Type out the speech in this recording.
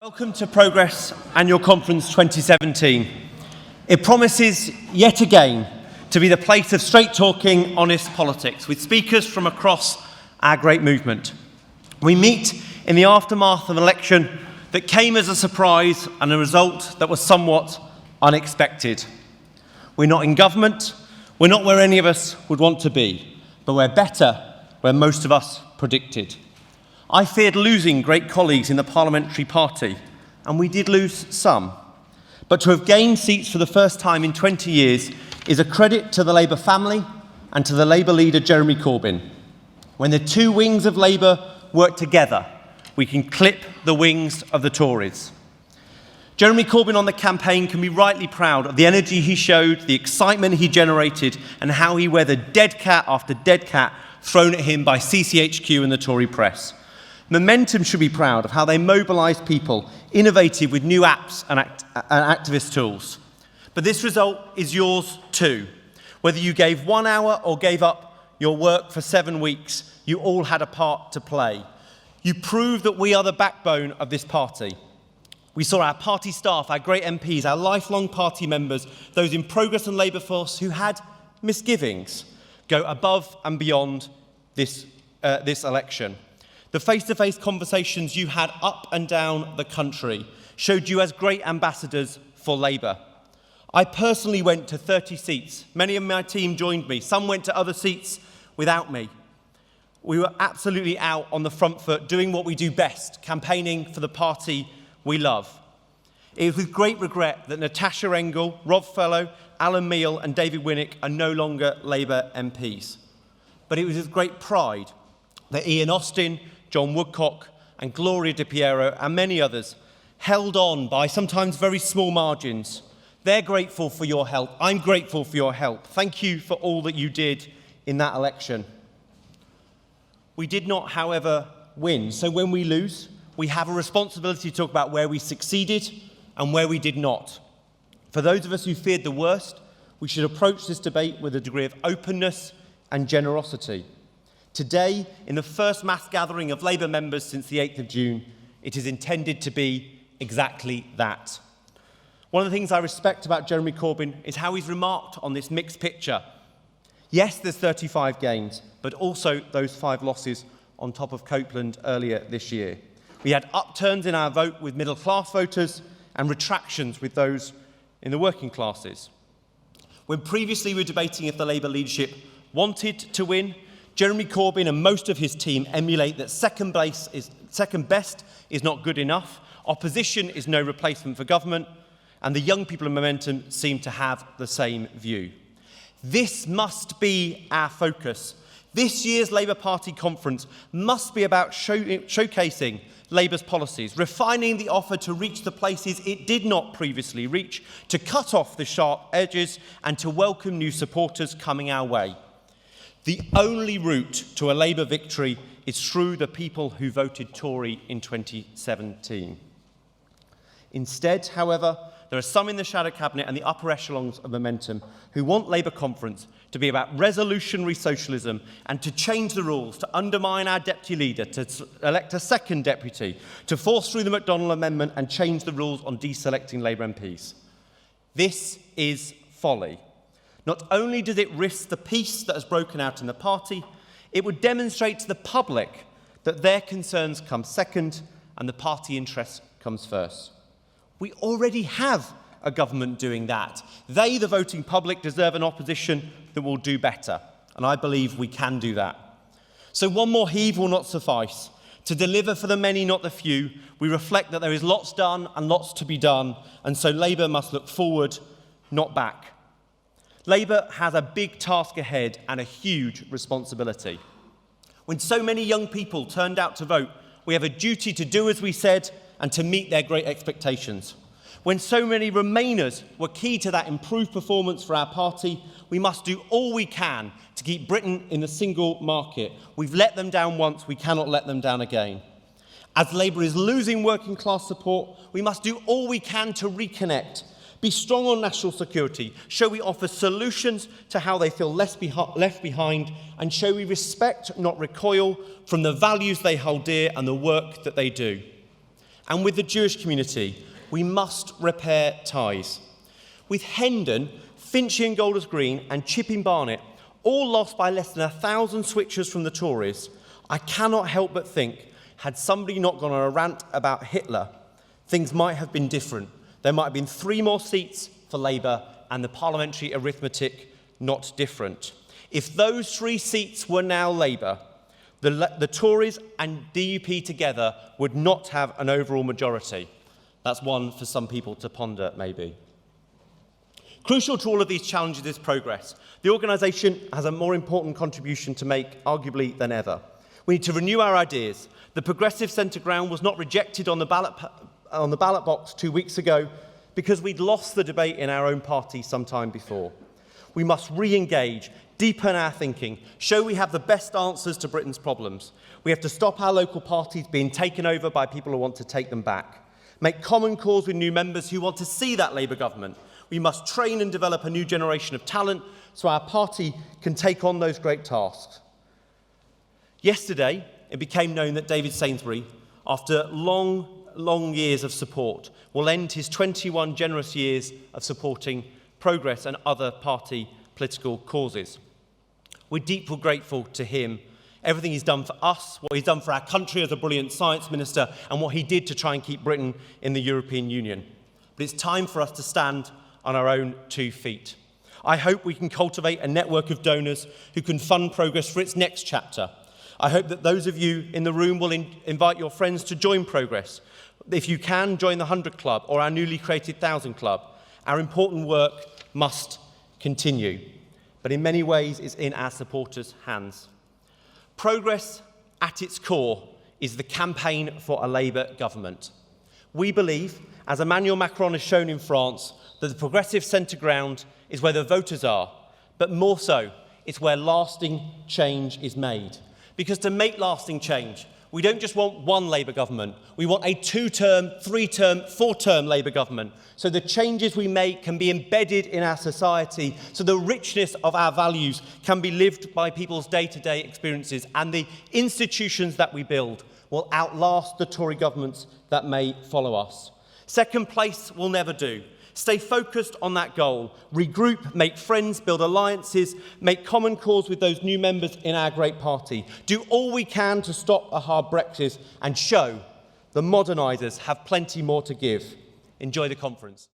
Welcome to Progress Annual Conference 2017. It promises yet again to be the place of straight-talking, honest politics with speakers from across our great movement. We meet in the aftermath of an election that came as a surprise and a result that was somewhat unexpected. We're not in government, we're not where any of us would want to be, but we're better where most of us predicted. I feared losing great colleagues in the parliamentary party, and we did lose some. But to have gained seats for the first time in 20 years is a credit to the Labour family and to the Labour leader, Jeremy Corbyn. When the two wings of Labour work together, we can clip the wings of the Tories. Jeremy Corbyn on the campaign can be rightly proud of the energy he showed, the excitement he generated, and how he weathered dead cat after dead cat thrown at him by CCHQ and the Tory press. Momentum should be proud of how they mobilised people, innovative with new apps and activist tools. But this result is yours too. Whether you gave 1 hour or gave up your work for 7 weeks, you all had a part to play. You proved that we are the backbone of this party. We saw our party staff, our great MPs, our lifelong party members, those in Progress and Labour Force who had misgivings, go above and beyond this election. The face-to-face conversations you had up and down the country showed you as great ambassadors for Labour. I personally went to 30 seats. Many of my team joined me. Some went to other seats without me. We were absolutely out on the front foot, doing what we do best, campaigning for the party we love. It was with great regret that Richard Angell, Rob Fellow, Alan Meale and David Winnick are no longer Labour MPs. But it was with great pride that Ian Austin, John Woodcock and Gloria Di Piero and many others held on by sometimes very small margins. They're grateful for your help. I'm grateful for your help. Thank you for all that you did in that election. We did not, however, win. So when we lose, we have a responsibility to talk about where we succeeded and where we did not. For those of us who feared the worst, we should approach this debate with a degree of openness and generosity. Today, in the first mass gathering of Labour members since the 8th of June, it is intended to be exactly that. One of the things I respect about Jeremy Corbyn is how he's remarked on this mixed picture. Yes, there's 35 gains, but also those 5 losses on top of Copeland earlier this year. We had upturns in our vote with middle-class voters and retractions with those in the working classes. When previously we were debating if the Labour leadership wanted to win, Jeremy Corbyn and most of his team emulate that second best is not good enough, opposition is no replacement for government, and the young people of Momentum seem to have the same view. This must be our focus. This year's Labour Party conference must be about showcasing Labour's policies, refining the offer to reach the places it did not previously reach, to cut off the sharp edges, and to welcome new supporters coming our way. The only route to a Labour victory is through the people who voted Tory in 2017. Instead, however, there are some in the shadow cabinet and the upper echelons of Momentum who want Labour conference to be about resolutionary socialism and to change the rules, to undermine our deputy leader, to elect a second deputy, to force through the McDonnell Amendment and change the rules on deselecting Labour MPs. This is folly. Not only does it risk the peace that has broken out in the party, it would demonstrate to the public that their concerns come second and the party interest comes first. We already have a government doing that. They, the voting public, deserve an opposition that will do better, and I believe we can do that. So one more heave will not suffice. To deliver for the many, not the few, we reflect that there is lots done and lots to be done, and so Labour must look forward, not back. Labour has a big task ahead and a huge responsibility. When so many young people turned out to vote, we have a duty to do as we said and to meet their great expectations. When so many Remainers were key to that improved performance for our party, we must do all we can to keep Britain in the single market. We've let them down once, we cannot let them down again. As Labour is losing working class support, we must do all we can to reconnect. Be strong on national security, show we offer solutions to how they feel left behind, and show we respect, not recoil, from the values they hold dear and the work that they do. and with the Jewish community, we must repair ties. With Hendon, Finchley and Golders Green and Chipping Barnet all lost by less than 1,000 switchers from the Tories, I cannot help but think, had somebody not gone on a rant about Hitler, things might have been different. There might have been 3 more seats for Labour and the parliamentary arithmetic not different. If those 3 seats were now Labour, the Tories and DUP together would not have an overall majority. That's one for some people to ponder, maybe. Crucial to all of these challenges is progress. The organisation has a more important contribution to make, arguably, than ever. We need to renew our ideas. The progressive centre ground was not rejected on the ballot box 2 weeks ago because we'd lost the debate in our own party some time before. We must re-engage, deepen our thinking, show we have the best answers to Britain's problems. We have to stop our local parties being taken over by people who want to take them back. Make common cause with new members who want to see that Labour government. We must train and develop a new generation of talent so our party can take on those great tasks. Yesterday, it became known that David Sainsbury, after long years of support, will end his 21 generous years of supporting progress and other party political causes. We're deeply grateful to him, everything he's done for us, what he's done for our country as a brilliant science minister, and what he did to try and keep Britain in the European Union. But it's time for us to stand on our own 2 feet. I hope we can cultivate a network of donors who can fund progress for its next chapter. I hope that those of you in the room will invite your friends to join progress. If you can, join the 100 Club or our newly created 1,000 Club. Our important work must continue, but in many ways is in our supporters' hands. Progress, at its core, is the campaign for a Labour government. We believe, as Emmanuel Macron has shown in France, that the progressive centre ground is where the voters are, but more so, it's where lasting change is made. Because to make lasting change, we don't just want one Labour government, we want a 2-term, 3-term, 4-term Labour government, so the changes we make can be embedded in our society, so the richness of our values can be lived by people's day-to-day experiences, and the institutions that we build will outlast the Tory governments that may follow us. Second place will never do. Stay focused on that goal. Regroup, make friends, build alliances, make common cause with those new members in our great party. Do all we can to stop a hard Brexit and show the modernisers have plenty more to give. Enjoy the conference.